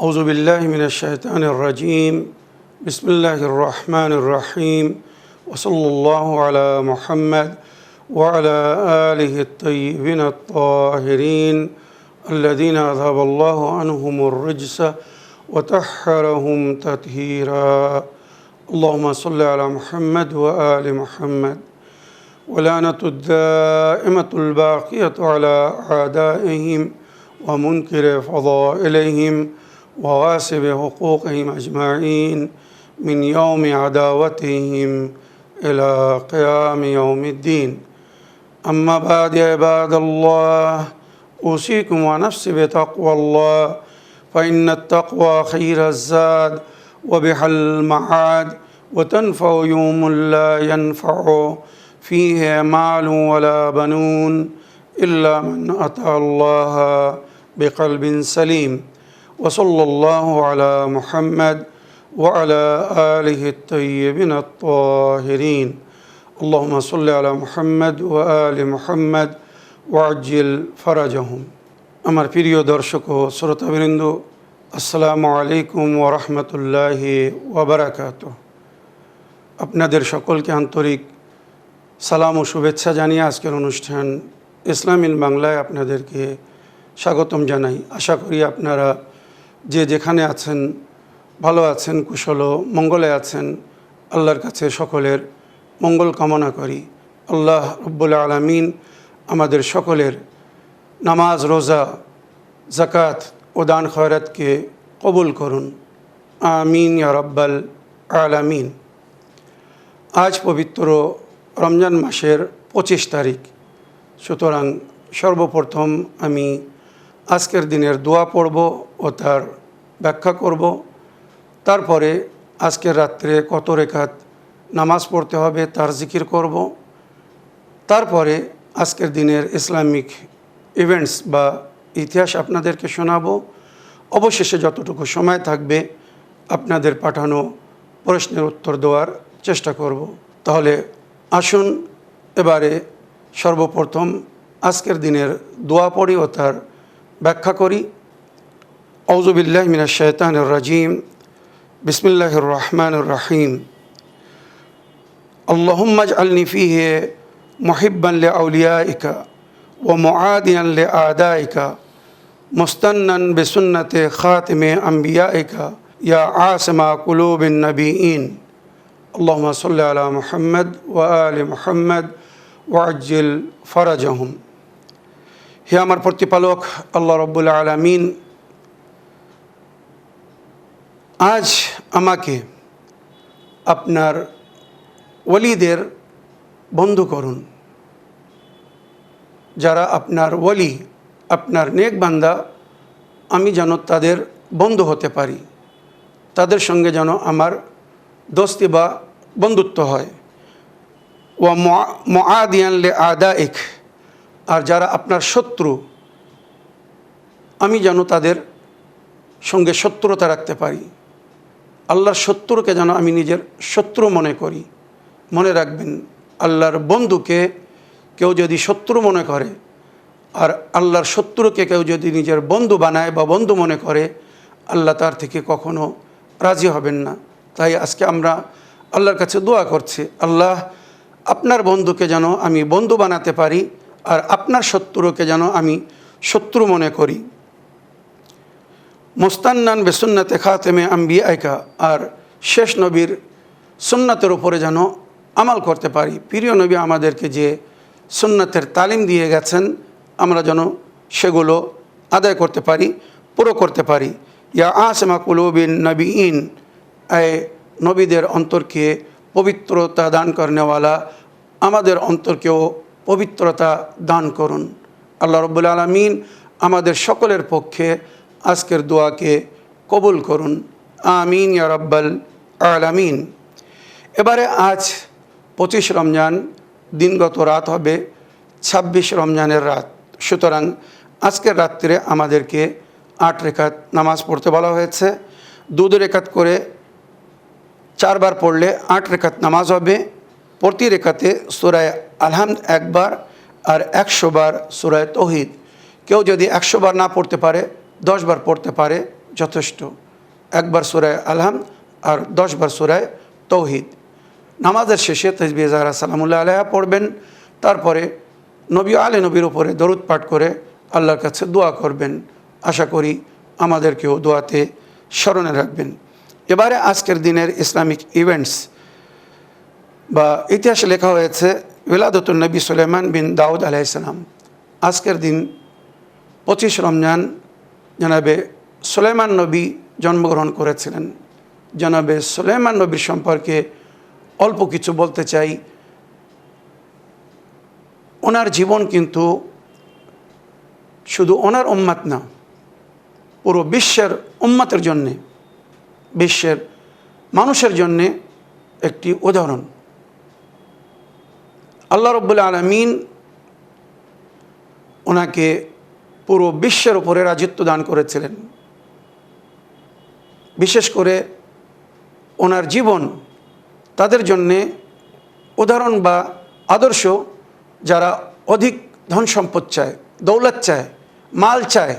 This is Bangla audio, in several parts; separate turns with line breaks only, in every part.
أعوذ بالله من الشيطان الرجيم بسم الله الرحمن الرحيم وصلى الله على محمد وعلى آله الطيبين الطاهرين الذين أذهب الله عنهم الرجس وطهرهم تطهيرا اللهم صل على محمد وآل محمد ولعنة الدائمة الباقية على أعدائهم ومنكر فضائلهم وغاصب حقوقهم أجمعين من يوم عداوتهم إلى قيام يوم الدين أما بعد يا عباد الله أوصيكم ونفسي بتقوى الله فإن التقوى خير الزاد وبها المعاد وتنفع يوم لا ينفع فيه مال ولا بنون إلا من أتى الله بقلب سليم وصلى الله على محمد وعلى آله الطيبين الطاهرين اللهم صل على محمد وآل محمد وعجل فرجهم আমার প্রিয় দর্শক ও শ্রোতাবৃন্দ আসসালামু আলাইকুম ওয়া রাহমাতুল্লাহি ওয়া বারাকাতুহু আপনাদের সকলকে আন্তরিক সালাম ও শুভেচ্ছা জানিয়ে আজকের অনুষ্ঠান ইসলাম ইন বাংলায় আপনাদেরকে স্বাগতম জানাই। আশা করি আপনারা যে যেখানে আছেন ভালো আছেন, কুশল মঙ্গলে আছেন। আল্লাহর কাছে সকলের মঙ্গল কামনা করি। আল্লাহ রব্বুল আলামিন আমাদের সকলের নামাজ, রোজা, যাকাত ও দান খয়রাতকে কবুল করুন, আমিন ইয়া রাব্বাল আলামিন। আজ পবিত্র রমজান মাসের 25 তারিখ। সুতরাং সর্বপ্রথম আমি আজকের দিনের দোয়া পড়ব ও তার ব্যাখ্যা করব। তারপরে আজকের রাত্রে কত রেখাত নামাজ পড়তে হবে তার জিকির করব। তারপরে আজকের দিনের ইসলামিক ইভেন্টস বা ইতিহাস আপনাদেরকে শোনাবো। অবশেষে যতটুকু সময় থাকবে আপনাদের পাঠানো প্রশ্নের উত্তর দেওয়ার চেষ্টা করব। তাহলে আসুন এবারে সর্বপ্রথম আজকের দিনের দোয়া পড়ি ও তার ব্যাখ্যা করি। আউযু বিল্লাহি মিনাশ শাইতানির রাজিম বিসমিল্লাহির রহমানির রহিম আল্লাহুম্মা ইজআলনি ফীহি মুহিব্বান লিআউলিয়াইকা ওয়া মুআদিয়ান লিআদাইকা মুস্তান্নান বিসুন্নতি খাতিমি আম্বিয়াইকা ইয়া আসমা কুলুবিন নবিয়িন আল্লাহুম্মা সাল্লি আলা মুহাম্মদ ওয়া আলি মুহাম্মদ ওয়াজ্জিল ফরাজাহুম। হে আমার প্রতিপালক আল্লাহ রব্বুল আলামিন, আজ আমাকে আপনার ওলিদের বন্ধু করুন। যারা আপনার ওলি, আপনার নেক বান্দা, আমি যেন তাদের বন্ধু হতে পারি, তাদের সঙ্গে যেন আমার দোস্তি বা বন্ধুত্ব হয়। ওয়া মুআদিয়ান লিআদাইক, আর যারা আপনার শত্রু, আমি যেন তাদের সঙ্গে শত্রুতা রাখতে পারি। আল্লাহর শত্রুকে যেন আমি নিজের শত্রু মনে করি। মনে রাখবেন, আল্লাহর বন্ধুকে কেউ যদি শত্রু মনে করে আর আল্লাহর শত্রুকে কেউ যদি নিজের বন্ধু বানায় বা বন্ধু মনে করে, আল্লাহ তার থেকে কখনো রাজি হবেন না। তাই আজকে আমরা আল্লাহর কাছে দোয়া করছি, আল্লাহ আপনার বন্ধুকে যেন আমি বন্ধু বানাতে পারি আর আপনার শত্রুকে যেন আমি শত্রু মনে করি। মুস্তান্নান বিসুন্নতি খাতিমি আম্বিয়াইকা, আর শেষ নবীর সুন্নাতের উপরে যেন আমাল করতে পারি। প্রিয় নবী আমাদেরকে যে সুন্নাতের তালিম দিয়ে গেছেন, আমরা যেন সেগুলো আদায় করতে পারি, পুরো করতে পারি। ইয়া আসমা কুলুবিন নবিয়িন, এ নবীদের অন্তরকে পবিত্রতা দান করনেওয়ালা, আমাদের অন্তরকেও পবিত্রতা দান করুন। আল্লাহ রব্বুল আলামিন আমাদের সকলের পক্ষে আজকের দোয়াকে কবুল করুন, আমিন ইয়া রাব্বাল আলামিন। এবারে আজ 25 রমজান, দিনগত রাত হবে 26 রমজানের রাত। সুতরাং আজকের রাত্রে আমাদেরকে 8 রেখাত নামাজ পড়তে বলা হয়েছে। 2 রেখাত করে 4 বার পড়লে 8 রেখাত নামাজ হবে। প্রতি রেখাতে সূরা আলহামদ একবার আর 100 বার সূরা তাওহীদ। কেউ যদি 100 বার না পড়তে পারে 10 বার পড়তে পারে, যথেষ্ট। একবার সূরায়ে আলহাম আর 10 বার সূরায়ে তৌহিদ। নামাজের শেষে তাসবিহ জাহরা সালামুল্লাহ আলাইহা পড়বেন, তারপরে নবী আলে নবীর উপরে দরুদ পাঠ করে আল্লাহর কাছে দোয়া করবেন। আশা করি আমাদেরকেও দোয়াতে স্মরণে রাখবেন। এবারে আজকের দিনের ইসলামিক ইভেন্টস বা ইতিহাসে লেখা হয়েছে উলাদাতুন নবী সুলাইমান বিন দাউদ আলাইহিস সালাম। আজকের দিন 25 রমজান জনাবে সুলাইমান নবী জন্মগ্রহণ করেছিলেন। জনাবে সুলাইমান নবীর সম্পর্কে অল্প কিছু বলতে চাই। ওনার জীবন কিন্তু শুধু ওনার উম্মত না, পুরো বিশ্বের উম্মতের জন্যে, বিশ্বের মানুষের জন্যে একটি উদাহরণ। আল্লাহ রাব্বুল আলামিন ওনাকে পুরো বিশ্বের উপরে রাজত্ব দান করেছিলেন। বিশেষ করে ওনার জীবন তাদের জন্যে উদাহরণ বা আদর্শ যারা অধিক ধন সম্পদ চায়, দৌলত চায়, মাল চায়।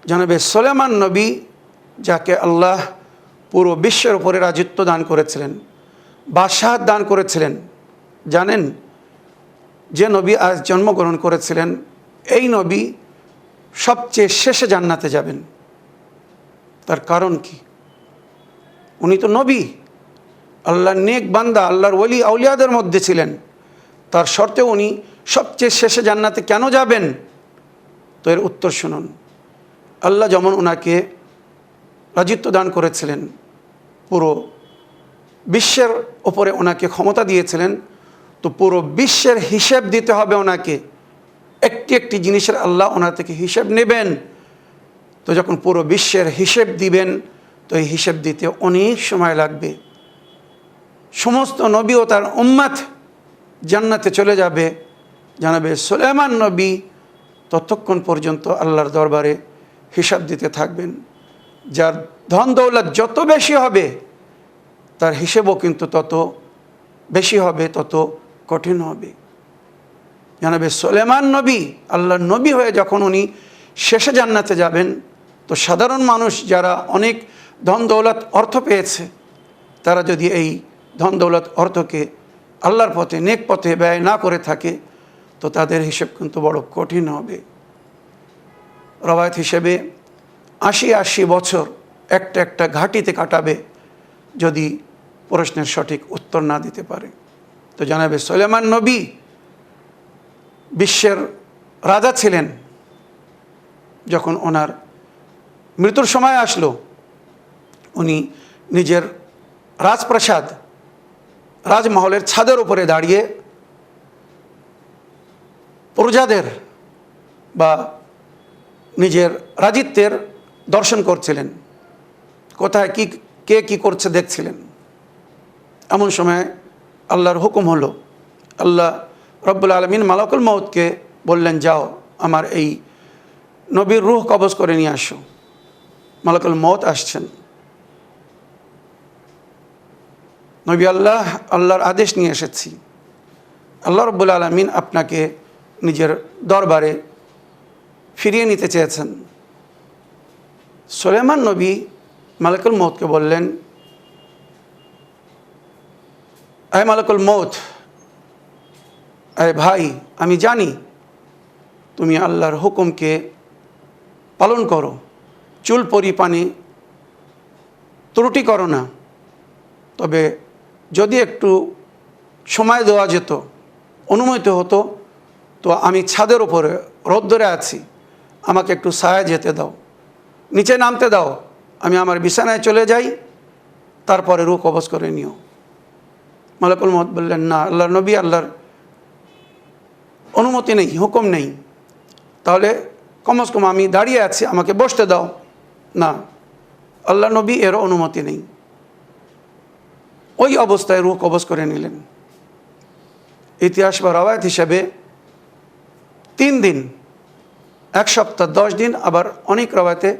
জনাবে সুলাইমান নবী যাকে আল্লাহ পুরো বিশ্বের উপরে রাজত্ব দান করেছিলেন, বাদশাহত দান করেছিলেন, জানেন যে নবী আজ জন্মগ্রহণ করেছিলেন এই নবী সবচেয়ে শেষে জান্নাতে যাবেন। তার কারণ কি? উনি তো নবী, আল্লাহর নেক বান্দা, আল্লাহর ওলি আউলিয়াদের মধ্যে ছিলেন। তার সত্ত্বেও উনি সবচেয়ে শেষে জান্নাতে কেন যাবেন? তো এর উত্তর শুনুন। আল্লাহ যেমন ওনাকে রাজত্ব দান করেছিলেন, পুরো বিশ্বের ওপরে ওনাকে ক্ষমতা দিয়েছিলেন, তো পুরো বিশ্বের হিসেব দিতে হবে ওনাকে। একটি একটি জিনিসের আল্লাহ ওনার থেকে হিসেব নেবেন। তো যখন পুরো বিশ্বের হিসেব দিবেন, তো এই হিসেব দিতে অনেক সময় লাগবে। সমস্ত নবী ও তার উম্মত জান্নাতে চলে যাবে, জানাবে সুলাইমান নবী ততক্ষণ পর্যন্ত আল্লাহর দরবারে হিসাব দিতে থাকবেন। যার ধন দৌলত যত বেশি হবে তার হিসেবও কিন্তু তত বেশি হবে, তত কঠিন হবে। জানাবে সুলাইমান নবী আল্লাহর নবী হয়ে যখন উনি শেষে জান্নাতে যাবেন, তো সাধারণ মানুষ যারা অনেক ধন দৌলত অর্থ পেয়েছে, তারা যদি এই ধন দৌলত অর্থকে আল্লাহর পথে, নেক পথে ব্যয় না করে থাকে, তো তাদের হিসেব কিন্তু বড় কঠিন হবে। রবায়ত হিসেবে ৮০ বছর একটা একটা ঘাটিতে কাটাবে যদি প্রশ্নের সঠিক উত্তর না দিতে পারে। তো জানাবে সুলাইমান নবী বিশ্বের রাজা ছিলেন। যখন ওনার মৃত্যুর সময় আসলো, উনি নিজের রাজপ্রাসাদ, রাজমহলের ছাদের উপরে দাঁড়িয়ে প্রজাদের বা নিজের রাজিত্বের দর্শন করছিলেন, কোথায় কে কি করছে দেখছিলেন। এমন সময় আল্লাহর হুকুম হলো, আল্লাহ রব্বুল আলামিন মালাকুল মউতকে বললেন, যাও আমার এই নবীর রূহ কবজ করে নিয়ে আসো। মালাকুল মউত আসছেন। নবী আল্লাহর আদেশ নিয়ে এসেছি, আল্লাহ রব্বুল আলামিন আপনাকে নিজের দরবারে ফিরিয়ে নিতে চেয়েছেন। সুলাইমান নবী মালাকুল মউতকে বললেন, আয় মালাকুল মউত, আয় ভাই, আমি জানি তুমি আল্লাহর হুকুমকে পালন করো, চুল পরিপানে ত্রুটি করো না। তবে যদি একটু সময় দেওয়া যেত, অনুমতি হতো, তো আমি ছাদের উপরে রোদ্দুরে আছি, আমাকে একটু ছায়া যেতে দাও, নিচে নামতে দাও, আমি আমার বিছানায় চলে যাই, তারপরে রূহ কবজ করে নিও। মালাকুল মউত বললেন, না, আল্লাহর নবী, আল্লাহর অনুমতি নেই, হুকুম নেই, তাহলে কমস কম আমি দাঁড়িয়ে আছি, আমাকে বসতে দাও। না, আল্লাহ নবী এরও অনুমতি নেই। ওই অবস্থায় রূহ কবজ করে নিলেন। ইতিহাস বা রওয়ায়াত হিসেবে 3 দিন, 1 সপ্তাহ, 10 দিন, আবার অনেক রওয়ায়াতে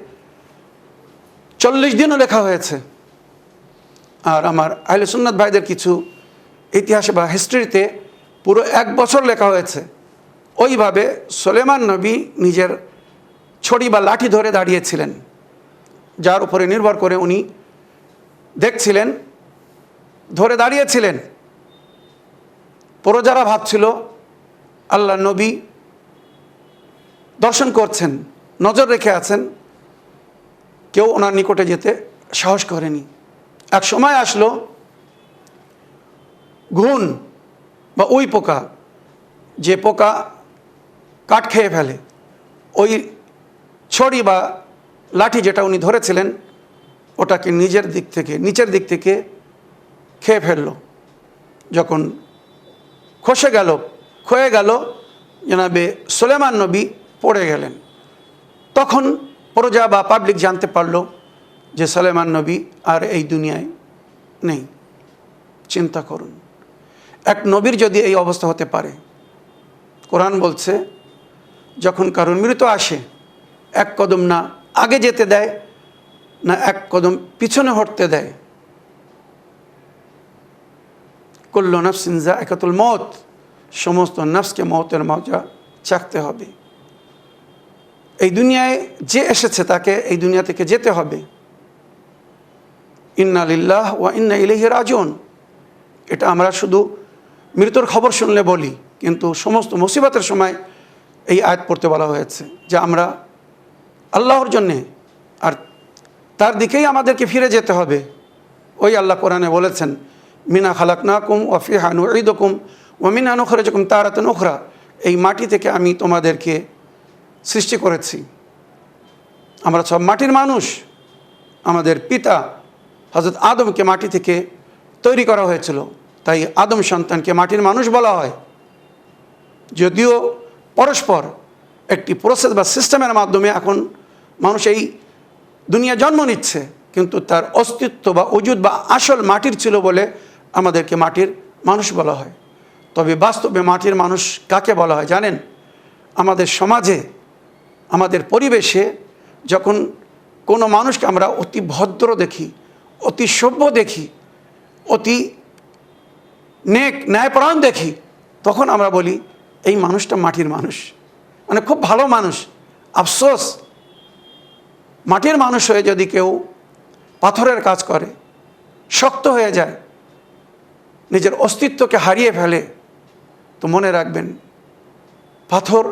40 দিনও লেখা হয়েছে। আর আমার আহলে সুন্নাত ভাইদের কিছু ইতিহাসে বা হিস্ট্রিতে পুরো 1 বছর লেখা হয়েছে। ওইভাবে সুলাইমান নবী নিজের ছড়ি বা লাঠি ধরে দাঁড়িয়েছিলেন, যার উপরে নির্ভর করে উনি দেখছিলেন, ধরে দাঁড়িয়েছিলেন। প্রজারা ভাবছিল আল্লাহ নবী দর্শন করছেন, নজর রেখে আছেন, কেউ ওনার নিকটে যেতে সাহস করেনি। এক সময় আসলো ঘুণ বা উই পোকা, যে পোকা কাঠ খেয়ে ফেলে, ওই ছড়ি বা লাঠি যেটা উনি ধরেছিলেন ওটাকে নিচের দিক থেকে খেয়ে ফেললো। যখন ক্ষয়ে গেল, জনাবে সুলাইমান নবী পড়ে গেলেন। তখন প্রজা বা পাবলিক জানতে পারলো যে সুলাইমান নবী আর এই দুনিয়ায় নেই। চিন্তা করুন, এক নবীর যদি এই অবস্থা হতে পারে। কোরআন বলছে যখন কারোর মৃত্যু আসে, এক কদম না আগে যেতে দেয় না এক কদম পিছনে হটতে দেয়। কুল্লু নাফসিন যায়কাতুল মউত, সমস্ত নফসকে মওতের মজা চাখতে হবে। এই দুনিয়ায় যে এসেছে তাকে এই দুনিয়া থেকে যেতে হবে। ইন্না লিল্লাহ ওয়া ইন্না ইলাইহি রাজিউন, এটা আমরা শুধু মৃত্যুর খবর শুনলে বলি, কিন্তু সমস্ত মুসিবতের সময় এই আয়াত পড়তে বলা হয়েছে যে আমরা আল্লাহর জন্যে আর তার দিকেই আমাদেরকে ফিরে যেতে হবে। ওই আল্লাহ কোরআনে বলেছেন মিনা খালাকনাকুম ওয়া ফিহা নুঈদুকুম ওয়া মিনহা নুখরিজুকুম তারাতান উখরা, এই মাটি থেকে আমি তোমাদেরকে সৃষ্টি করেছি। আমরা সব মাটির মানুষ। আমাদের পিতা হযরত আদমকে মাটি থেকে তৈরি করা হয়েছিল, তাই আদম সন্তানকে মাটির মানুষ বলা হয়। যদিও পরস্পর একটি প্রসেস বা সিস্টেমের মাধ্যমে এখন মানুষ এই দুনিয়া জন্ম নিচ্ছে, কিন্তু তার অস্তিত্ব বা ওজুদ বা আসল মাটির ছিল বলে আমাদেরকে মাটির মানুষ বলা হয়। তবে বাস্তবে মাটির মানুষ কাকে বলা হয় জানেন? আমাদের সমাজে, আমাদের পরিবেশে যখন কোনো মানুষকে আমরা অতি ভদ্র দেখি, অতি সভ্য দেখি, অতি নেক ন্যায়পরায়ণ দেখি, তখন আমরা বলি এই মানুষটা মাটির মানুষ, মানে খুব ভালো মানুষ। আফসোস, মাটির মানুষ হয়ে যদি কেউ পাথরের কাজ করে, শক্ত হয়ে যায়, নিজের অস্তিত্বকে হারিয়ে ফেলে, তো মনে রাখবেন পাথর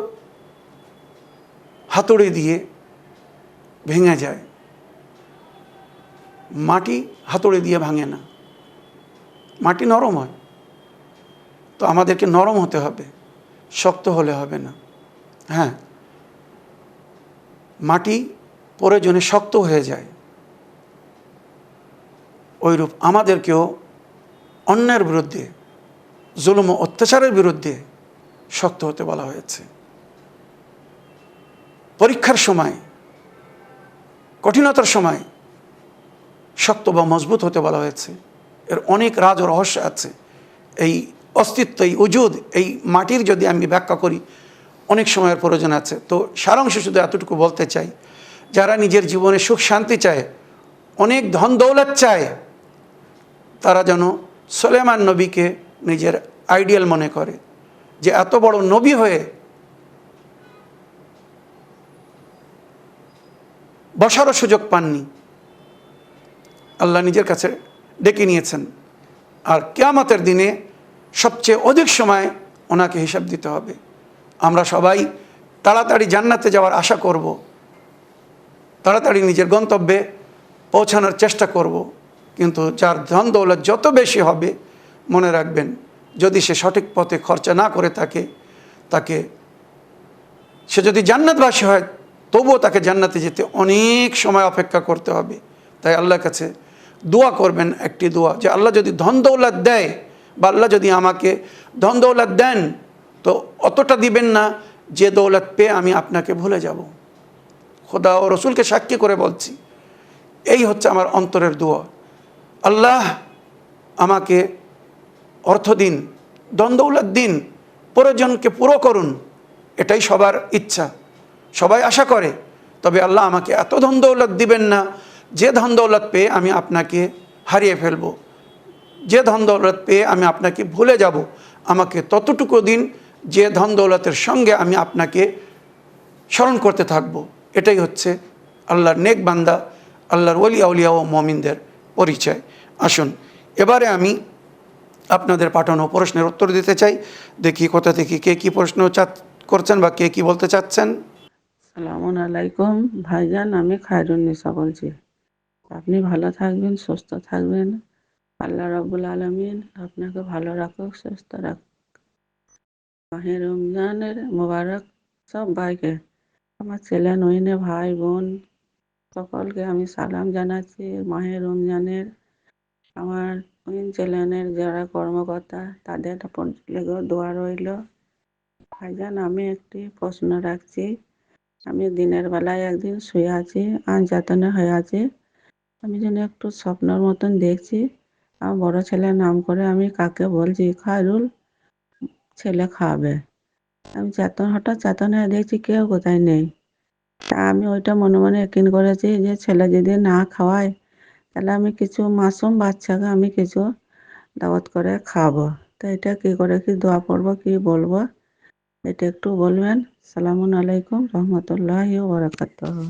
হাতুড়ি দিয়ে ভেঙে যায়, মাটি হাতুড়ি দিয়ে ভাঙে না। মাটি নরম হয়, তো আমাদেরকে নরম হতে হবে, শক্ত হলে হবে না। হ্যাঁ, মাটি প্রয়োজনে শক্ত হয়ে যায়, ওইরূপ আমাদেরকেও অন্যের বিরুদ্ধে, জুলুম ও অত্যাচারের বিরুদ্ধে শক্ত হতে বলা হয়েছে। পরীক্ষার সময়, কঠিনতার সময় শক্ত বা মজবুত হতে বলা হয়েছে। এর অনেক রাজ ও রহস্য আছে। এই অস্তিত্ব, এই উজুদ, এই মাটির যদি আমি ব্যাখ্যা করি অনেক সময়ের প্রয়োজন আছে। তো সারাংশ শুধু এতটুকু বলতে চাই, যারা নিজের জীবনে সুখ শান্তি চায়, অনেক ধন দৌলত চায়, তারা যেন সুলাইমান নবীকে নিজের আইডিয়াল মনে করে, যে এত বড় নবী হয়ে বসারও সুযোগ পাননি, আল্লাহ নিজের কাছে ডেকে নিয়েছেন। আর কিয়ামতের দিনে সবচেয়ে অধিক সময় ওনাকে হিসাব দিতে হবে। আমরা সবাই তাড়াতাড়ি জান্নাতে যাওয়ার আশা করব, তাড়াতাড়ি নিজের গন্তব্যে পৌঁছানোর চেষ্টা করব, কিন্তু যার ধন দৌলত যত বেশি হবে, মনে রাখবেন যদি সে সঠিক পথে খরচা না করে থাকে, সে যদি জান্নাতবাসী হয়, তবুও তাকে জান্নাতে যেতে অনেক সময় অপেক্ষা করতে হবে। তাই আল্লাহর কাছে দোয়া করবেন, একটি দোয়া, যে আল্লাহ যদি ধন দৌলত দেয়, বা আল্লাহ যদি আমাকে ধন দৌলত দেন, তো অতটা দিবেন না যে দৌলত পেয়ে আমি আপনাকে ভুলে যাব। খোদা ও রসুলকে সাক্ষী করে বলছি, এই হচ্ছে আমার অন্তরের দোয়া। আল্লাহ আমাকে অর্থ দিন, ধন দৌলত দিন, প্রয়োজনকে পুরো করুন, এটাই সবার ইচ্ছা, সবাই আশা করে। তবে আল্লাহ আমাকে এত ধন দৌলত দিবেন না যে ধন দৌলত পেয়ে আমি আপনাকে হারিয়ে ফেলব, যে ধন দৌলত পেয়ে আমি আপনাকে ভুলে যাব। আমাকে ততটুকু দিন যে ধন দৌলতের সঙ্গে আমি আপনাকে স্মরণ করতে থাকব। এটাই হচ্ছে আল্লাহর নেক বান্দা, আল্লাহর ওলি আউলিয়া ও মমিনদের পরিচয়। আসুন এবারে আমি আপনাদের পাঠানো প্রশ্নের উত্তর দিতে চাই। দেখি কোথা থেকে কে কী প্রশ্ন করছেন বা কে কী বলতে চাচ্ছেন।
আসসালামু আলাইকুম ভাইজান, আমি খায়রুন্নিসা বলছি। আপনি ভালো থাকবেন, সুস্থ থাকবেন। আল্লাহ রাব্বুল আলামিন আপনাকে ভালো রাখুক, সুস্থ রাখুক। মাহে রমজানের মোবারক সব ভাইকে, আমার ছেলে নইনে ভাই বোন সকলকে আমি সালাম জানাচ্ছি। মাহে রমজানের আমার ছেলেনের যারা কর্মকর্তা তাদের লেগেও দোয়া রইল। ভাইজান, আমি একটি প্রশ্ন রাখছি। আমি দিনের বেলায় একদিন শুয়ে আছি, যাতনা হয়ে আছে। আমি যেন একটু স্বপ্নের মতন দেখছি, আমার বড় ছেলের নাম করে আমি কাকে বলছি খায়রুল, ছেলে খাবে। আমি হঠাৎ চেতন হয়ে দেখছি কেউ কোথায় নেই। তা আমি ওইটা মনে মনে ইয়াকিন করেছি যে ছেলে যদি না খাওয়ায় তাহলে আমি কিছু মাসুম বাচ্চাকে আমি কিছু দাওয়াত করে খাবো। তো এটা কি করে কি দোয়া পড়বো, কি বলবো, এটা একটু বলবেন। সালামুন আলাইকুম রহমতুল্লাহি ওয়া বারাকাতুহু।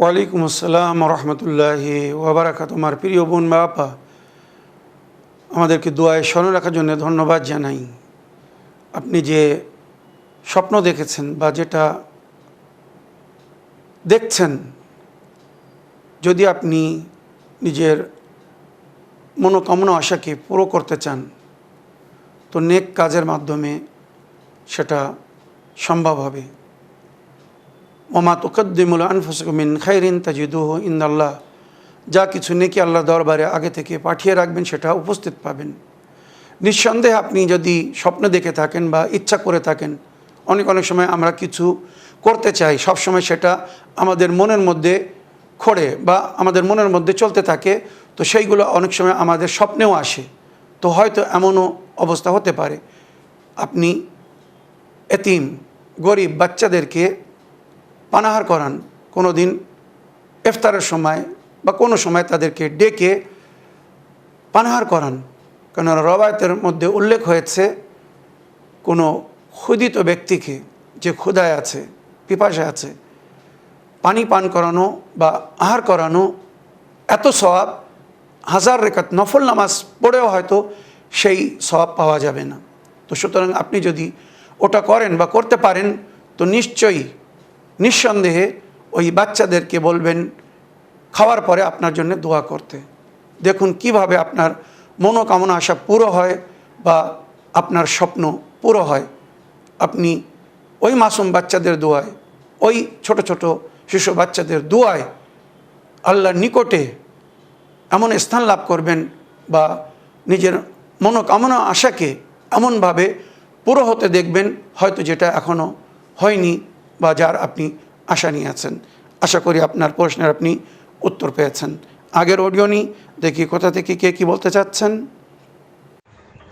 ওয়ালাইকুম আসসালাম রহমতুল্লাহি ওবরাকাত। আমার প্রিয় বোন বা আপা, আমাদেরকে দোয়ায় স্মরণ রাখার জন্য ধন্যবাদ জানাই। আপনি যে স্বপ্ন দেখেছেন বা যেটা দেখছেন, যদি আপনি নিজের মনোকামনা আশাকে পুরো করতে চান তো নেক কাজের মাধ্যমে সেটা সম্ভব হবে। ওমা তুকদ্দিমু লিআনফুসিকুম মিন খাইরিন তাজিদুহু ইনদাল্লাহ। যা কিছু নেকি আল্লাহর দরবারে আগে থেকে পাঠিয়ে রাখবেন সেটা উপস্থিত পাবেন। নিঃসন্দেহে আপনি যদি স্বপ্ন দেখে থাকেন বা ইচ্ছা করে থাকেন, অনেক সময় আমরা কিছু করতে চাই, সব সময় সেটা আমাদের মনের মধ্যে খড়ে বা আমাদের মনের মধ্যে চলতে থাকে, তো সেইগুলো অনেক সময় আমাদের স্বপ্নেও আসে। তো হয়তো এমনও অবস্থা হতে পারে আপনি এতিম গরিব বাচ্চাদেরকে পানাহার করান, কোনো দিন ইফতারের সময় বা কোনো সময় তাদেরকে ডেকে পানাহার করান। কেন রবায়তের মধ্যে উল্লেখ হয়েছে কোনো ক্ষুধিত ব্যক্তিকে, যে ক্ষুধায় আছে, পিপাসায় আছে, পানি পান করানো বা আহার করানো এত সওয়াব 1000 রেকাত নফল নামাজ পড়েও হয়তো সেই সওয়াব পাওয়া যাবে না। তো সুতরাং আপনি যদি ওটা করেন বা করতে পারেন তো নিশ্চয়ই নিঃসন্দেহে ওই বাচ্চাদেরকে বলবেন খাওয়ার পরে আপনার জন্য দোয়া করতে। দেখুন কিভাবে আপনার মনোকামনা আশা পুরো হয় বা আপনার স্বপ্ন পুরো হয়। আপনি ওই মাসুম বাচ্চাদের দোয়ায়, ওই ছোট ছোট শিশু বাচ্চাদের দোয়ায় আল্লাহর নিকটে এমন স্থান লাভ করবেন বা নিজের মনোকামনা আশাকে এমনভাবে পুরো হতে দেখবেন হয়তো যেটা এখনও হয়নি বা যার আপনি আশা নিয়ে আছেন। আশা করি আপনার প্রশ্নের আপনি উত্তর পেয়েছেন। আগের অডিও নিই, দেখি কোথা থেকে কে কী বলতে চাচ্ছেন।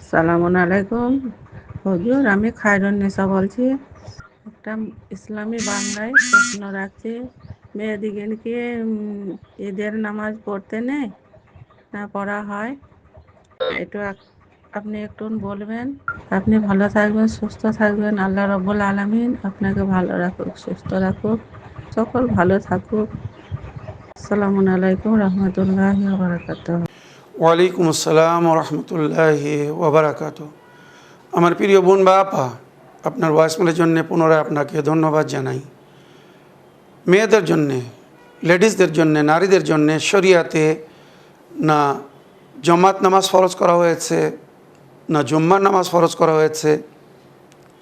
সালামুন আলাইকুম হুজুর, আমি খায়রুন্নিসা বলছি। একটা ইসলামী বাংলায় প্রশ্ন রাখছি। মেয়েদিকে কি ঈদের নামাজ পড়তে নেই না পড়া হয়? এটা আপনি একটু বলবেন। আপনি ভালো থাকবেন, সুস্থ থাকবেন। আল্লাহ রাব্বুল আলামিন আপনাকে ভালো রাখুক, সুস্থ রাখুক, সকল ভালো থাকুক। আসসালামু আলাইকুম রহমতুল্লাহি ওয়া বারাকাতুহু।
ওয়ালাইকুম আসসালাম রহমতুল্লাহি ওবরাকাত। আমার প্রিয় বোন বা আপা, আপনার ভয়েসমেলের জন্য পুনরায় আপনাকে ধন্যবাদ জানাই। মেয়েদের জন্যে, লেডিসদের জন্যে, নারীদের জন্যে শরিয়াতে না জমাত নামাজ ফরজ করা হয়েছে, না জুম্মার নামাজ ফরজ করা হয়েছে,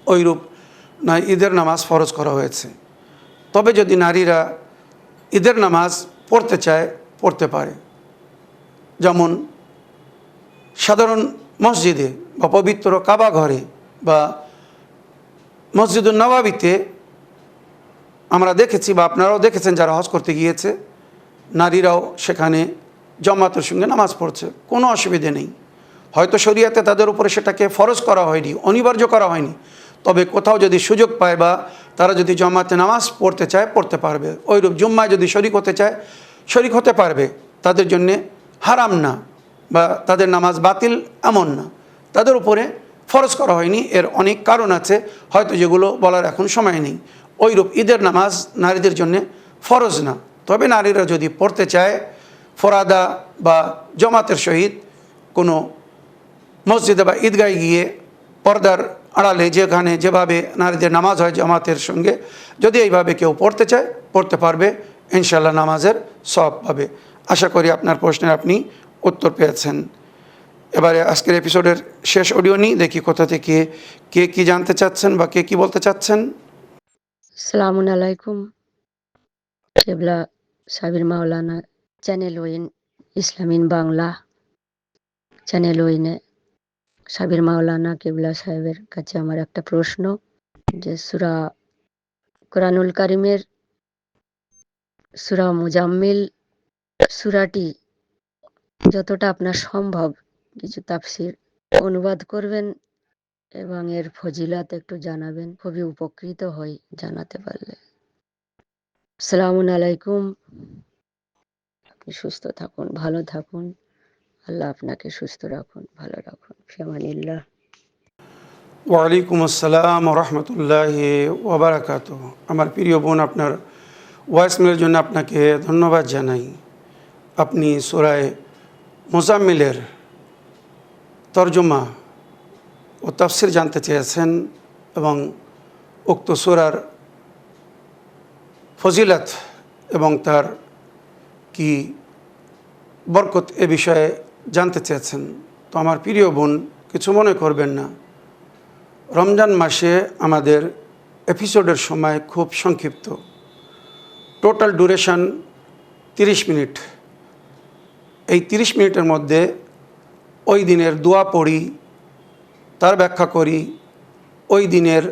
ওইরূপ না ঈদের নামাজ ফরজ করা হয়েছে। তবে যদি নারীরা ঈদের নামাজ পড়তে চায় পড়তে পারে। যেমন সাধারণ মসজিদে বা পবিত্র কাবা ঘরে বা মসজিদুন নবাবিতে আমরা দেখেছি বা আপনারাও দেখেছেন যারা হজ করতে গিয়েছে, নারীরাও সেখানে জামাতের সঙ্গে নামাজ পড়ছে, কোনো অসুবিধে নেই। হয়তো শরিয়াতে তাদের উপরে সেটাকে ফরজ করা হয়নি, অনিবার্য করা হয়নি, তবে কোথাও যদি সুযোগ পায় বা তারা যদি জামাতে নামাজ পড়তে চায় পড়তে পারবে। ওইরূপ জুম্মায় যদি শরিক হতে চায় শরিক হতে পারবে, তাদের জন্যে হারাম না বা তাদের নামাজ বাতিল এমন না, তাদের উপরে ফরজ করা হয়নি। এর অনেক কারণ আছে, হয়তো যেগুলো বলার এখন সময় নেই। ওইরূপ ঈদের নামাজ নারীদের জন্যে ফরজ না। তবে নারীরা যদি পড়তে চায় ফরাদা বা জমাতের সহিত কোনো মসজিদে বা ঈদগায় গিয়ে পর্দার আড়ালে যেখানে যেভাবে নারীদের নামাজ হয় জামাতের সঙ্গে, যদি এইভাবে কেউ পড়তে চায় পড়তে পারবে, ইনশাআল্লাহ নামাজের সওয়াব পাবে। আশা করি আপনার প্রশ্নের আপনি উত্তর পেয়েছেন। এবারে আজকের এপিসোডের শেষ অডিও নিই, দেখি কোথা থেকে কে কি জানতে চাচ্ছেন বা কে কি বলতে চাচ্ছেন।
আসসালামু আলাইকুম। কেবলা সাবির মাওলানা চ্যানেল ওইন ইসলামিন বাংলা চ্যানেল ওইনে সাবির মাওলানা কেবলা সাহেবের কাছে আমার একটা প্রশ্ন, যে সূরা কোরআনুল কারিমের সূরা মুজাম্মিল সূরাটি যতটা আপনার সম্ভব কিছু তাফসির অনুবাদ করবেন এবং এর ফজিলত একটু জানাবেন, খুবই উপকৃত হই জানাতে পারলে। আসসালামু আলাইকুম। আপনি সুস্থ থাকুন, ভালো থাকুন, আল্লাহ আপনাকে সুস্থ রাখুন, ভালো রাখুন। ফিয়ামানিল্লাহ।
ওয়ালাইকুম আসসালাম রহমতুল্লাহি ওয়াবারাকাতুহু। আমার প্রিয় বোন, আপনার ভয়েসমেলের জন্য আপনাকে ধন্যবাদ জানাই। আপনি সূরা মুজাম্মিলের তরজমা ও তাফসির জানতে চেয়েছেন এবং উক্ত সূরার ফজিলত এবং তার কি বরকত এ বিষয়ে জানতে চেয়েছেন। তো আমার প্রিয় বোন, কিছু মনে করবেন না, রমজান মাসে আমাদের এপিসোডের সময় খুব সংক্ষিপ্ত, টোটাল ডিউরেশন 30 মিনিট। এই 30 মিনিটের মধ্যে ওই দিনের দোয়া পড়ি, তার ব্যাখ্যা করি, ওই দিনের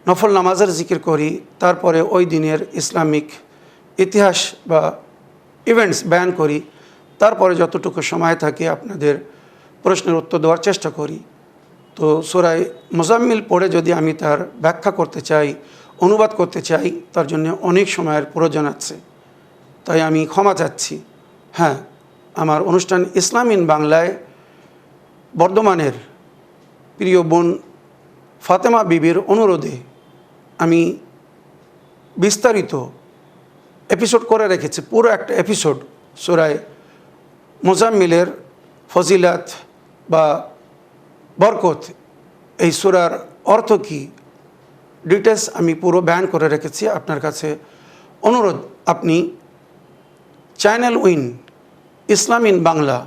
নফল নামাজের জিকির করি, তারপরে ওই দিনের ইসলামিক ইতিহাস বা ইভেন্টস বয়ান করি, তারপরে যতটুকু সময় থাকে আপনাদের প্রশ্নের উত্তর দেওয়ার চেষ্টা করি। তো সূরা মুজাম্মিল পড়ে যদি আমি তার ব্যাখ্যা করতে চাই, অনুবাদ করতে চাই, তার জন্য অনেক সময়ের প্রয়োজন আছে, তাই আমি ক্ষমা চাচ্ছি। হ্যাঁ, আমার অনুষ্ঠান ইসলামিন বাংলায় বর্ধমানের প্রিয় বোন ফাতেমা বিবির অনুরোধে আমি বিস্তারিত এপিসোড করে রেখেছি, পুরো একটা এপিসোড সূরা মুজাম্মিলের ফজিলাত বা বরকত, এই সূরার অর্থ কী, ডিটেলস আমি পুরো বয়ান করে রেখেছি। আপনার কাছে অনুরোধ, আপনি চ্যানেল উইন ইসলামিন বাংলা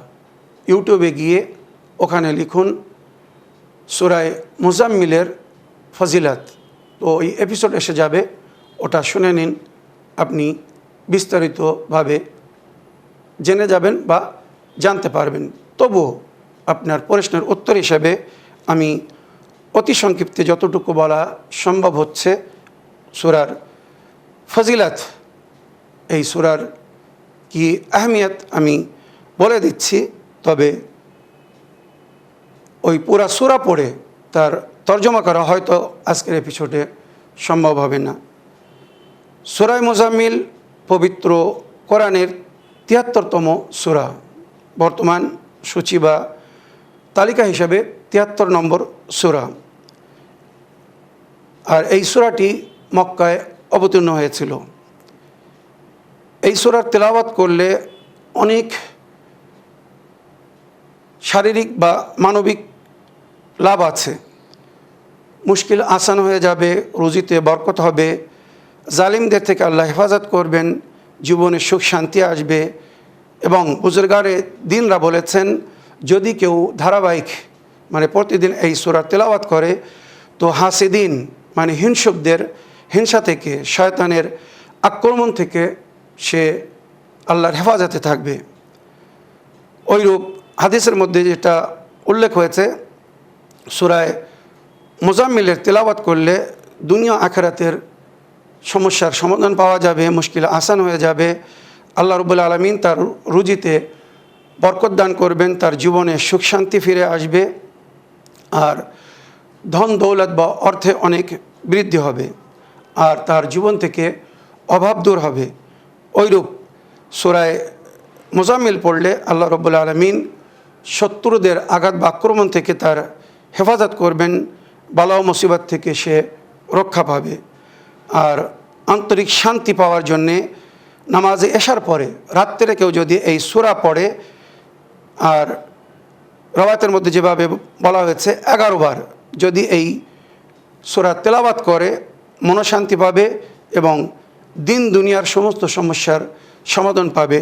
ইউটিউবে গিয়ে ওখানে লিখুন সূরা মুজাম্মিলের ফজিলাত, তো এই এপিসোড এসে যাবে, ওটা শুনে নিন, আপনি বিস্তারিতভাবে জেনে যাবেন বা জানতে পারবেন। তবুও আপনার প্রশ্নের উত্তর হিসেবে আমি অতি সংক্ষিপ্তে যতটুকু বলা সম্ভব হচ্ছে সূরার ফজিলাত, এই সূরার কি আহমিয়ত আমি বলে দিচ্ছি। তবে ওই পুরা সূরা পড়ে তার তর্জমা করা হয়তো আজকের এপিসোডে সম্ভব হবে না। সূরা মুজাম্মিল পবিত্র কোরআনের ৭৩তম সূরা, বর্তমান সূচি বা তালিকা হিসাবে ৭৩ নম্বর সূরা। আর এই সূরাটি মক্কায় অবতীর্ণ হয়েছিল। এই সূরার তেলাওয়াত করলে অনেক শারীরিক বা মানবিক লাভ আছে। মুশকিল আসান হয়ে যাবে, রুজিতে বরকত হবে, জালিমদের থেকে আল্লাহ হেফাজত করবেন, জীবনে সুখ শান্তি আসবে। এবং বুজুর্গারে দিনরা বলেছেন, যদি কেউ ধারাবাহিক মানে প্রতিদিন এই সূরা তেলাওয়াত করে, তো হাসিদিন মানে হিংসুকদের হিংসা থেকে, শয়তানের আক্রমণ থেকে সে আল্লাহর হেফাজতে থাকবে। ওইরূপ হাদিসের মধ্যে যেটা উল্লেখ হয়েছে, সূরা মুজাম্মিলের তেলাওয়াত করলে দুনিয়া আখিরাতের সমস্যার সমাধান পাওয়া যাবে, মুশকিল আসান হয়ে যাবে। আল্লাহ রাব্বুল আলামিন তার রুজিতে বরকত দান করবেন, তার জীবনে সুখ শান্তি ফিরে আসবে, আর ধন দৌলত বা অর্থে অনেক বৃদ্ধি হবে, আর তার জীবন থেকে অভাব দূর হবে। ওইরূপ সূরা মুজাম্মিল পড়লে আল্লাহ রাব্বুল আলামিন শত্রুদের আঘাত বা আক্রমণ থেকে তার হেফাজত করবেন, বালা ও মুসিবত থেকে সে রক্ষা পাবে। আর আন্তরিক শান্তি পাওয়ার জন্যে নামাজে এশার পরে রাত্রে কেউ যদি এই সূরা পড়ে, আর রওয়ায়াতের মধ্যে যেভাবে বলা হয়েছে 11 বার যদি এই সূরা তেলাওয়াত করে মনশান্তি পাবে এবং দিন দুনিয়ার সমস্ত সমস্যার সমাধান পাবে।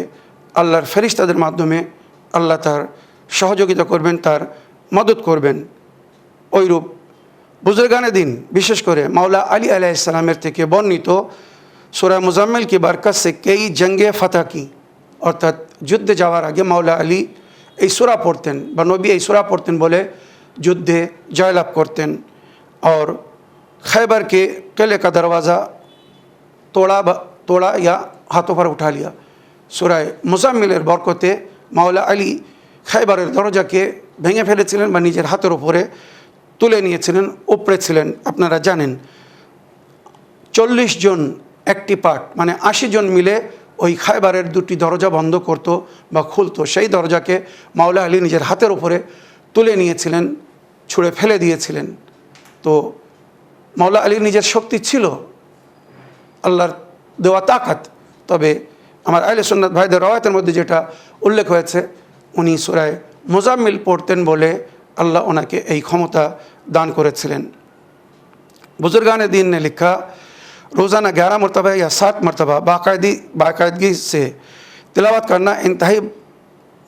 আল্লাহর ফেরেশতাদের মাধ্যমে আল্লাহ তার সহযোগিতা করবেন, তার মদত করবেন। ওইরূপ বুজুর্গানে দিন বিশেষ করে মাওলা আলী আলাইহিস সালামের থেকে বর্ণিত সূরা মুজাম্মিল की बरकत से कई जंगे फतह की, অর্থাৎ যুদ্ধে যাওয়ার আগে মাওলা আলী এই সূরা পড়তেন বা নবী এই সূরা পড়তেন বলে যুদ্ধে জয়লাভ করতেন। और खैबर के किले का दरवाज़ा तोड़ा या हाथों पर उठा लिया। সূরা মুজাম্মিলের বরকতে মাওলা আলী খৈবরের দরজাকে ভেঙে ফেলেছিলেন বা নিজের হাতের উপরে তুলে নিয়েছিলেন, উপরে ছিলেন। আপনারা জানেন 40 জন একটি পার্ট মানে 80 জন মিলে ওই খায়বারের দুটি দরজা বন্ধ করত বা খুলতো। সেই দরজাকে মাওলা আলী নিজের হাতের উপরে তুলে নিয়েছিলেন, ছুঁড়ে ফেলে দিয়েছিলেন। তো মাওলা আলীর নিজের শক্তি ছিল, আল্লাহর দেওয়া তাকাত। তবে আমার আহলে সুন্নাত ভাইদের রওয়ায়াতের মধ্যে যেটা উল্লেখ হয়েছে, উনি সূরা মুজাম্মিল পড়তেন বলে আল্লাহ ওনাকে এই ক্ষমতা दान করেছিলেন। बुजुर्गान दीन ने लिखा, रोज़ाना 11 मरतबा या 7 मरतबा बाकायदगी से तिलावत करना इंतहाई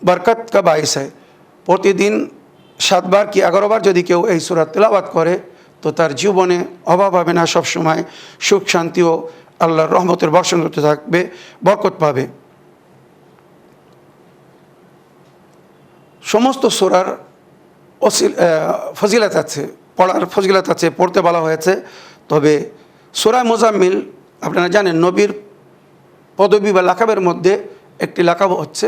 बरकत का बाइस है। प्रतिदिन 7 বার কি 11 বার যদি কেউ এই সূরা তিলাওয়াত করে তো তার জীবনে অভাব হবে না, সবসময় সুখ শান্তি ও আল্লাহর রহমতের বর্ষণ হতে থাকবে, বরকত পাবে। সমস্ত সূরার ফজিলত আছে, পড়ার ফজিলত আছে, পড়তে বলা হয়েছে। তবে সূরা মুজাম্মিল আপনারা জানেন নবীর পদবী বা লাকাবের মধ্যে একটি লাকাব হচ্ছে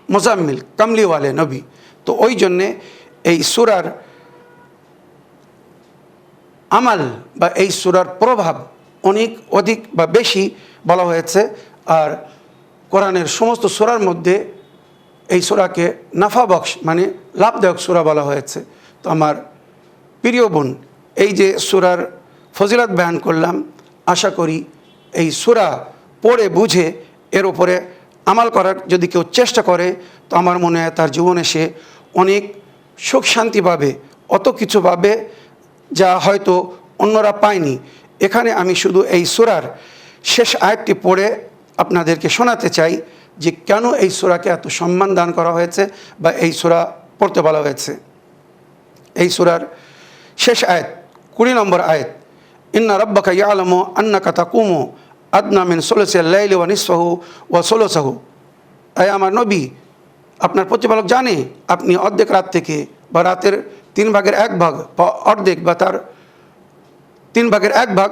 মুজাম্মিল, কামলিওয়ালে নবী। তো ওই জন্যে এই সূরার আমাল বা এই সূরার প্রভাব অনেক অধিক বা বেশি বলা হয়েছে। আর কোরআনের সমস্ত সূরার মধ্যে এই সূরাকে নাফা বক্স মানে লাভদায়ক সূরা বলা হয়েছে। তো আমার প্রিয় বোন, এই যে সূরার ফজিলত বয়ান করলাম, আশা করি এই সূরা পড়ে বুঝে এর উপরে আমাল করার যদি কেউ চেষ্টা করে তো আমার মনে হয় তার জীবনে সে অনেক সুখ শান্তি পাবে, অত কিছু পাবে যা হয়তো অন্যরা পায়নি। এখানে আমি শুধু এই সূরার শেষ আয়াতটি পড়ে আপনাদেরকে শোনাতে চাই যে কেন এই সূরাকে এত সম্মান দান করা হয়েছে বা এই সূরা পড়তে বলা হয়েছে। এই সূরার শেষ আয়াত 20 নম্বর আয়াত, ইন্না রাব্বাকা ইয়ালামু আন্নাকা তাকুমু আদনা মিন সুলুসিল লাইলি ওয়া নিসফাহু ওয়া সুলুসাহু। আয় আমার নবী, আপনার প্রতিপালক জানে আপনি অর্ধেক রাত থেকে বা রাতের 3 ভাগের 1 ভাগ বা অর্ধেক বা তার 3 ভাগের 1 ভাগ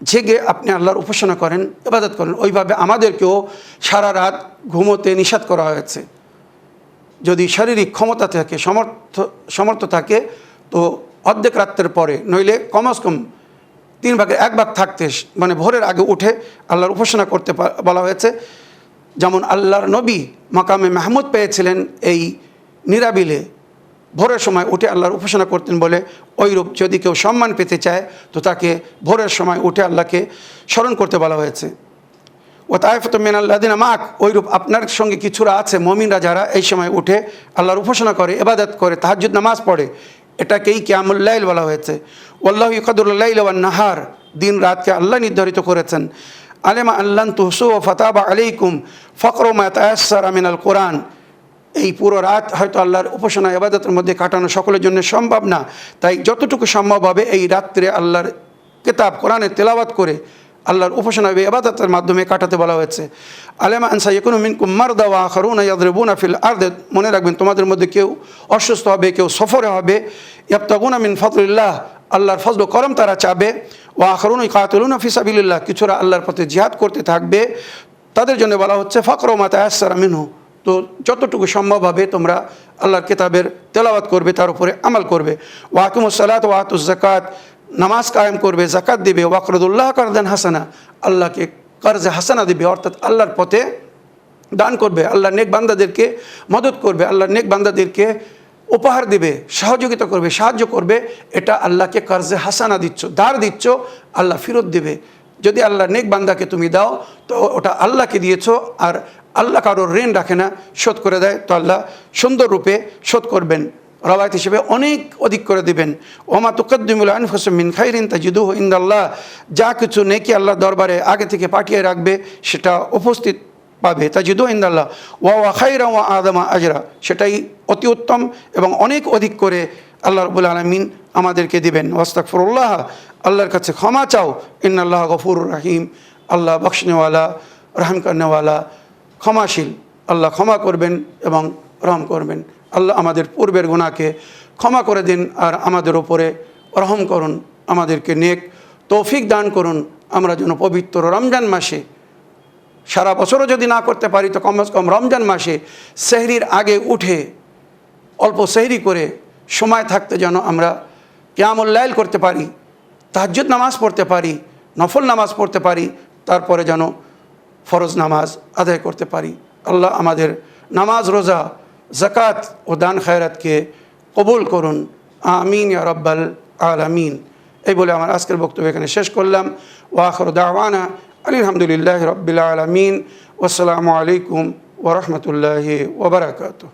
জেগে আপনি আল্লাহর উপাসনা করেন, ইবাদত করেন। ওইভাবে আমাদেরকেও সারা রাত ঘুমোতে নিষেধ করা হয়েছে। যদি শারীরিক ক্ষমতা থাকে, সমর্থ থাকে তো অর্ধেক রাত্রের পরে, নইলে কমস কম 3 ভাগের 1 ভাগ থাকতে মানে ভোরের আগে উঠে আল্লাহর উপাসনা করতে বলা হয়েছে। যেমন আল্লাহর নবী মাকামে মাহমুদ পেয়েছিলেন এই নিরাবিলে ভোরের সময় উঠে আল্লাহর উপাসনা করতেন বলে, ওইরূপ যদি কেউ সম্মান পেতে চায় তো তাকে ভোরের সময় উঠে আল্লাহকে স্মরণ করতে বলা হয়েছে। ও তাইফাতু মিনাল্লাযিনা মাক, ওইরূপ আপনার সঙ্গে কিছুরা আছে মুমিনরা যারা এই সময় উঠে আল্লাহর উপাসনা করে, ইবাদত করে, তাহাজ্জুদ নামাজ পড়ে, এটাকেই কিয়ামুল লাইল বলা হয়েছে। ওয়াল্লাহু ইয়াকদিরুল লাইলা ওয়ান নাহার, দিন রাতকে আল্লাহ নির্ধারিত করেছেন। আলিমা আল্লান তুহসু ওয়া ফাতাবা আলাইকুম ফাকরু মা তায়াসসারা মিনাল কোরআন, এই পুরো রাত হয়তো আল্লাহর উপাসনা ইবাদতের মধ্যে কাটানো সকলের জন্য সম্ভব না, তাই যতটুকু সম্ভব হবে এই রাত্রে আল্লাহর কিতাব কোরআনের তেলাওয়াত করে আল্লাহর উপাসনা ইবাদতের মাধ্যমে কাটাতে বলা হয়েছে। আলেমা আনসা ইয়াকুনু মিনকুম মারদা ওয়া আখারুনা ইয়াদরিবুনা ফিল আরদ, মনে রাখবেন তোমাদের মধ্যে কেউ অসুস্থ হবে, কেউ সফরে হবে। ইয়াবতাগুনা মিন ফাদলিল্লাহ, আল্লাহর ফজল করম তারা চাবে। ওয়া আখারুনা ইকাতিলুনা ফি সাবিলিল্লাহ, কিছুরা আল্লাহর পথে জিহাদ করতে থাকবে, তাদের জন্য বলা হচ্ছে ফাকরু মা তায়াসসারা মিনহু। তো যতটুকু সম্ভব হবে তোমরা আল্লাহর কিতাবের তেলাওয়াত করবে, তার উপরে আমল করবে। ওয়া আকিমুস সালাত ওয়া আতুজ যাকাত, নামাজ কায়েম করবে, যাকাত দিবে। ওয়াকরদুল্লাহ কারদান হাসানা, আল্লাহকে কর্জে হাসানা দিবে, অর্থাৎ আল্লাহর পথে দান করবে, আল্লাহর নেক বান্দাদেরকে মদত করবে, আল্লাহর নেক বান্দাদেরকে উপহার দিবে, সহযোগিতা করবে, সাহায্য করবে। এটা আল্লাহকে কর্জে হাসানা দিচ্ছ, ধার দিচ্ছ, আল্লাহ ফেরত দেবে। যদি আল্লাহ নেক বান্দাকে তুমি দাও তো ওটা আল্লাহকে দিয়েছো, আর আল্লাহ কারোর ঋণ রাখে না, শোধ করে দেয়, তো আল্লাহ সুন্দর রূপে শোধ করবেন, রওয়ায়াত হিসেবে অনেক অধিক করে দিবেন। ওমা তুকদ্দিমু লিআনফুসিকুম মিন খাইরিন তাজিদুহু ইনদাল্লাহ, যা কিছু নেকি আল্লাহ দরবারে আগে থেকে পাঠিয়ে রাখবে সেটা উপস্থিত পাবে, তাজিদুহু ইনদাল্লাহ ওয়া খাইরান ওয়া আযমা আজরা, সেটাই অতি উত্তম এবং অনেক অধিক করে আল্লাহ রাব্বুল আলামিন আমাদেরকে দিবেন। ওয়াস্তাগফিরুল্লাহ, আল্লাহর কাছে ক্ষমা চাও, ইন্নাল্লাহ গফুরুর রহিম, আল্লাহ বখশনেওয়ালা, রহম করনেওয়ালা, ক্ষমাশীল, আল্লাহ ক্ষমা করবেন এবং রহম করবেন। আল্লাহ আমাদের পূর্বের গুনাহকে ক্ষমা করে দিন আর আমাদের উপরে রহম করুন, আমাদেরকে নেক তৌফিক দান করুন, আমরা যেন পবিত্র রমজান মাসে, সারা বছরও যদি না করতে পারি তো কমসে কম রমজান মাসে সেহরির আগে উঠে অল্প সেহরি করে সময় থাকতে যেন আমরা কিয়ামুল লাইল করতে পারি, তাহাজ্জুদ নামাজ পড়তে পারি, নফল নামাজ পড়তে পারি, তারপরে যেন ফরজ নামাজ আদায় করতে পারি। আল্লাহ আমাদের নামাজ, রোজা, যাকাত ও দান খায়রাতকে কবুল করুন, আমিন ইয়া রাব্বাল আলামিন। এই বলে আমার আজকের বক্তব্য এখানে শেষ করলাম। ওয়া আখিরু দাওয়ানা আলহামদুলিল্লাহি রাব্বিল আলামিন। ওয়াসসালামু আলাইকুম ওয়া রাহমাতুল্লাহি ওয়া বারাকাতুহু।